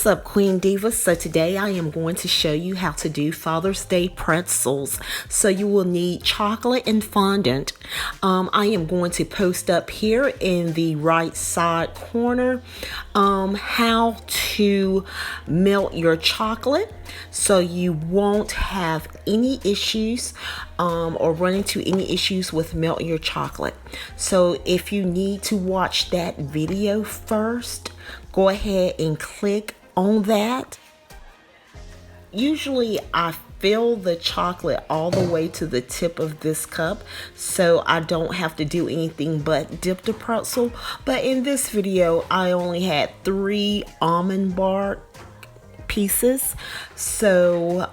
What's up, Queen Divas? So today I am going to show you how to do Father's Day pretzels. So you will need chocolate and fondant. I am going to post up here in the right side corner how to melt your chocolate so you won't have any issues or run into any issues with melting your chocolate. So if you need to watch that video first, go ahead and click on that. Usually I fill the chocolate all the way to the tip of this cup so I don't have to do anything but dip the pretzel. But in this video I only had 3 almond bark pieces, so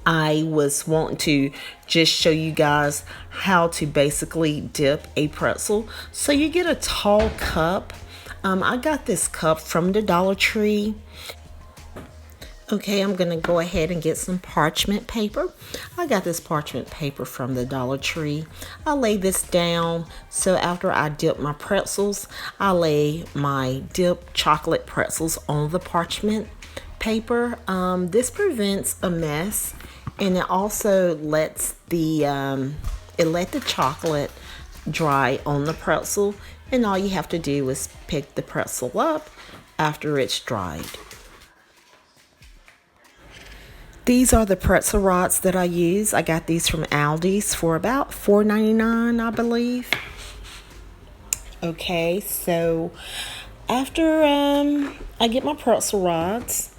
I was wanting to just show you guys how to basically dip a pretzel. So you get a tall cup. I got this cup from the Dollar Tree. Okay, I'm gonna go ahead and get some parchment paper. I got this parchment paper from the Dollar Tree. I lay this down, so after I dip my pretzels, I lay my dipped chocolate pretzels on the parchment paper. This prevents a mess, and it also lets the chocolate dry on the pretzel, and all you have to do is pick the pretzel up after it's dried. These are the pretzel rods that I use. I got these from Aldi's for about $4.99, I believe. Okay, so after I get my pretzel rods,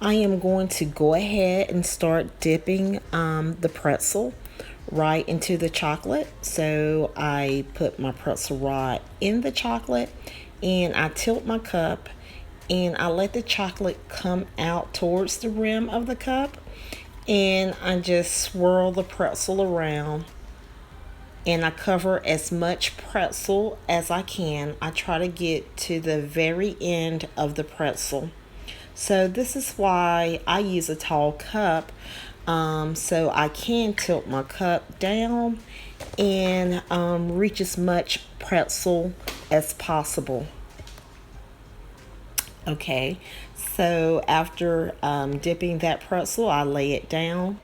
I am going to go ahead and start dipping the pretzel right into the chocolate. So I put my pretzel rod in the chocolate and I tilt my cup and I let the chocolate come out towards the rim of the cup, and I just swirl the pretzel around and I cover as much pretzel as I can. I try to get to the very end of the pretzel. So this is why I use a tall cup, so I can tilt my cup down and reach as much pretzel as possible. Okay, so after dipping that pretzel, I lay it down.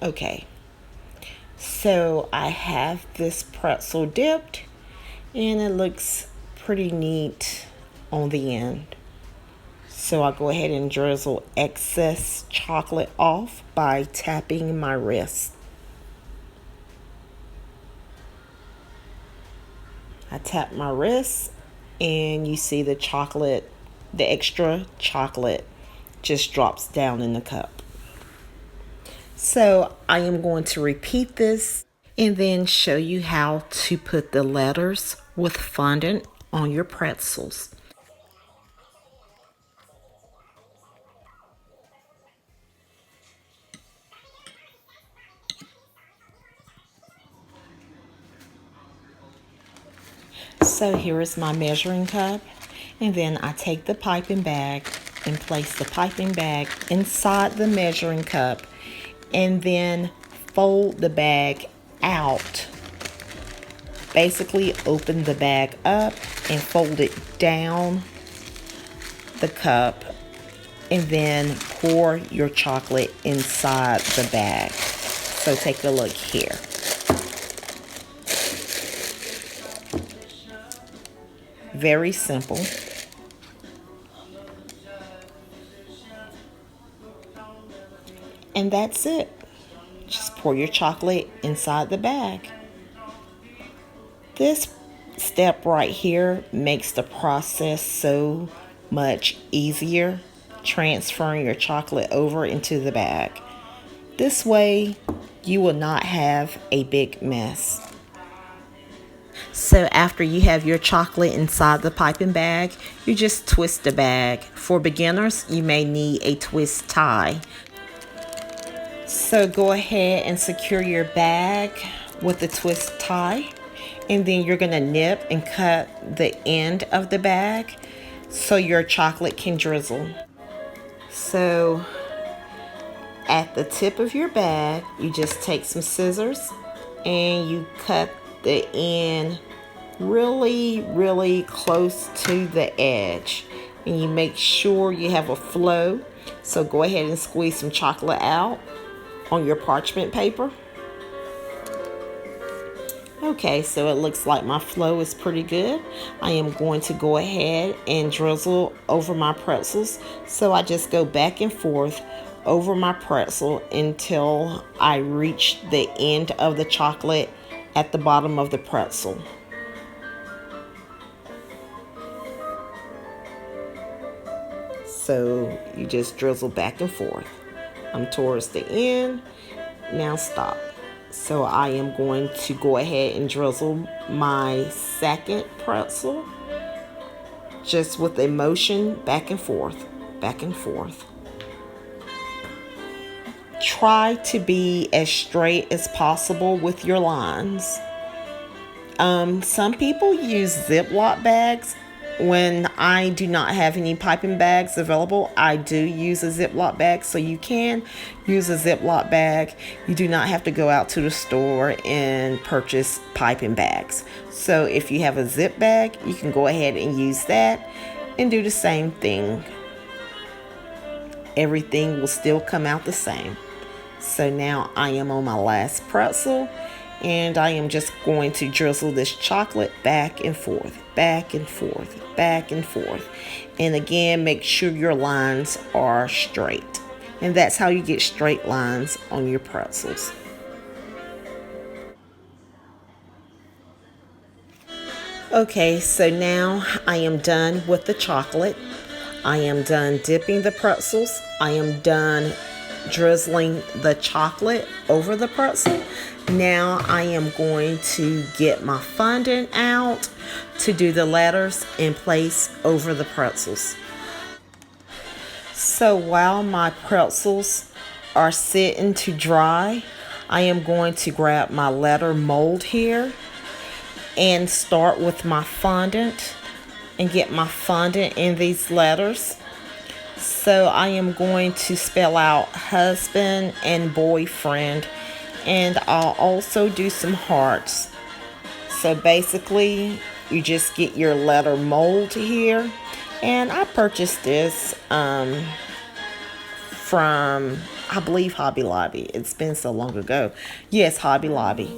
Okay, so I have this pretzel dipped and it looks pretty neat on the end. So I go ahead and drizzle excess chocolate off by tapping my wrist. I tap my wrist and you see the chocolate, the extra chocolate just drops down in the cup. So I am going to repeat this and then show you how to put the letters with fondant on your pretzels. So here is my measuring cup, and then I take the piping bag and place the piping bag inside the measuring cup and then fold the bag out. Basically open the bag up and fold it down the cup and then pour your chocolate inside the bag. So take a look here. Very simple. And that's it. Just pour your chocolate inside the bag. This step right here makes the process so much easier, transferring your chocolate over into the bag. This way, you will not have a big mess. So after you have your chocolate inside the piping bag, you just twist the bag. For beginners, you may need a twist tie. So go ahead and secure your bag with the twist tie, and then you're gonna nip and cut the end of the bag so your chocolate can drizzle. So at the tip of your bag, you just take some scissors and you cut the end really close to the edge, and you make sure you have a flow. So go ahead and squeeze some chocolate out on your parchment paper. Okay, so it looks like my flow is pretty good. I am going to go ahead and drizzle over my pretzels. So I just go back and forth over my pretzel until I reach the end of the chocolate at the bottom of the pretzel. So you just drizzle back and forth. I'm towards the end. Now stop. So I am going to go ahead and drizzle my second pretzel, just with a motion back and forth, back and forth. Try to be as straight as possible with your lines. Some people use Ziploc bags. When I do not have any piping bags available, I do use a Ziploc bag. So you can use a Ziploc bag. You do not have to go out to the store and purchase piping bags. So if you have a zip bag, you can go ahead and use that and do the same thing. Everything will still come out the same. So now I am on my last pretzel, and I am just going to drizzle this chocolate back and forth, back and forth, back and forth. And again, make sure your lines are straight. And that's how you get straight lines on your pretzels. Okay, so now I am done with the chocolate. I am done dipping the pretzels. I am done drizzling the chocolate over the pretzel. Now I am going to get my fondant out to do the letters and place over the pretzels. So while my pretzels are sitting to dry, I am going to grab my letter mold here and start with my fondant and get my fondant in these letters. So I am going to spell out husband and boyfriend, and I'll also do some hearts. So basically, you just get your letter mold here, and I purchased this from, I believe, Hobby Lobby. It's been so long ago. Yes, Hobby Lobby.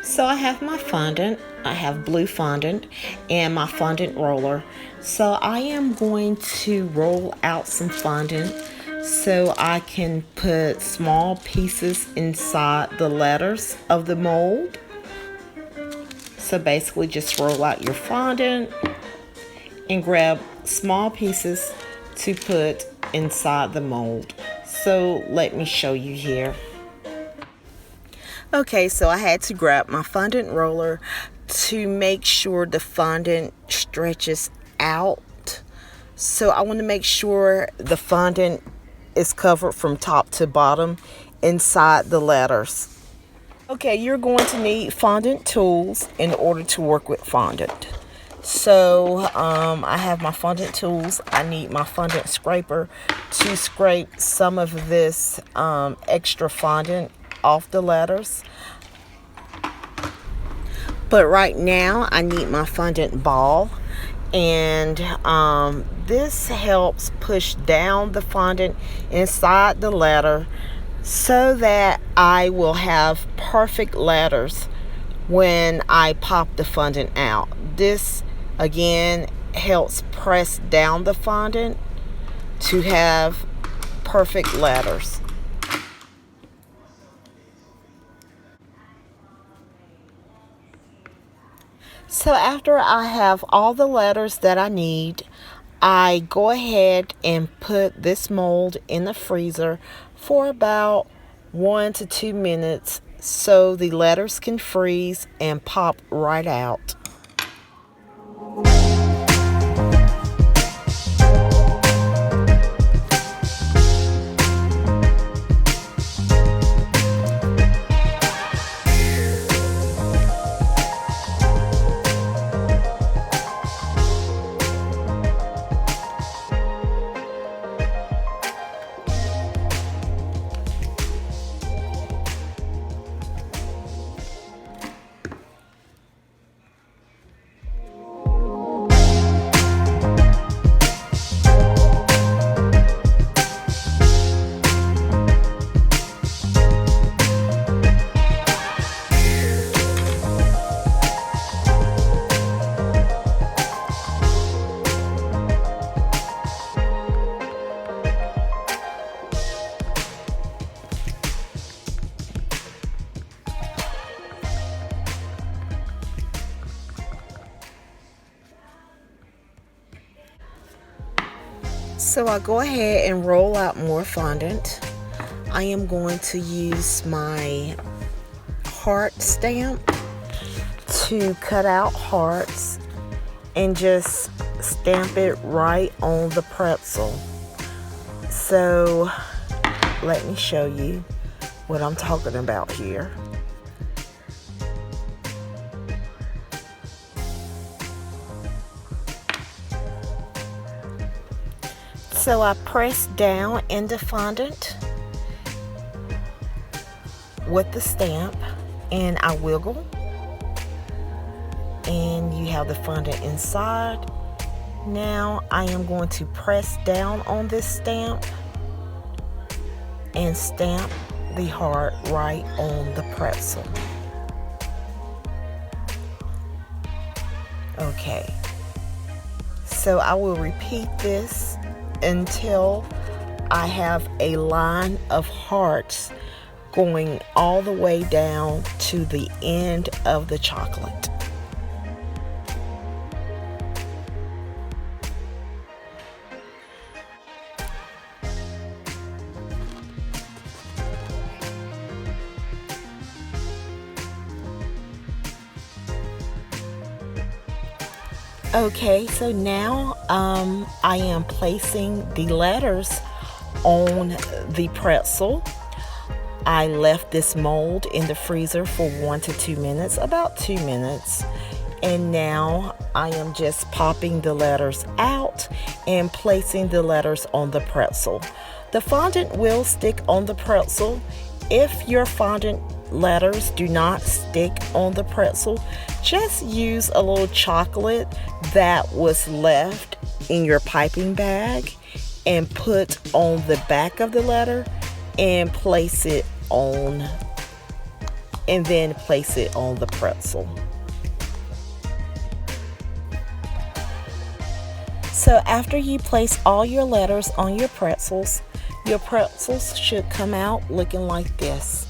So I have my fondant. I have blue fondant and my fondant roller. So I am going to roll out some fondant so I can put small pieces inside the letters of the mold. So basically just roll out your fondant and grab small pieces to put inside the mold. So let me show you here. Okay, so I had to grab my fondant roller to make sure the fondant stretches out. So I want to make sure the fondant is covered from top to bottom inside the letters. Okay, you're going to need fondant tools in order to work with fondant. So I have my fondant tools. I need my fondant scraper to scrape some of this extra fondant off the letters. But right now I need my fondant ball, and this helps push down the fondant inside the letter so that I will have perfect letters when I pop the fondant out. This again helps press down the fondant to have perfect letters. So after I have all the letters that I need, I go ahead and put this mold in the freezer for about 1 to 2 minutes so the letters can freeze and pop right out. So I go ahead and roll out more fondant. I am going to use my heart stamp to cut out hearts and just stamp it right on the pretzel. So let me show you what I'm talking about here. So I press down in the fondant with the stamp and I wiggle, and you have the fondant inside. Now I am going to press down on this stamp and stamp the heart right on the pretzel. Okay, so I will repeat this until I have a line of hearts going all the way down to the end of the chocolate. Okay, so now I am placing the letters on the pretzel. I left this mold in the freezer for 1 to 2 minutes, about 2 minutes. And now I am just popping the letters out and placing the letters on the pretzel. The fondant will stick on the pretzel. If your fondant letters do not stick on the pretzel, just use a little chocolate that was left in your piping bag and put on the back of the letter and place it on, and then place it on the pretzel. So after you place all your letters on your pretzels should come out looking like this.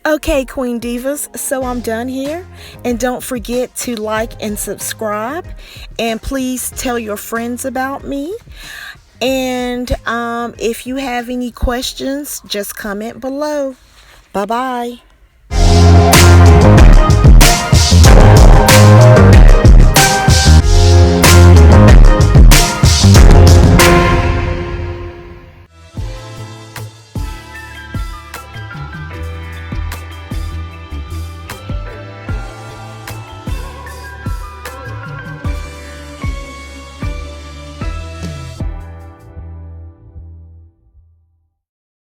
Okay, Queen Divas, so I'm done here. And don't forget to like and subscribe. And please tell your friends about me. And if you have any questions, just comment below. Bye-bye.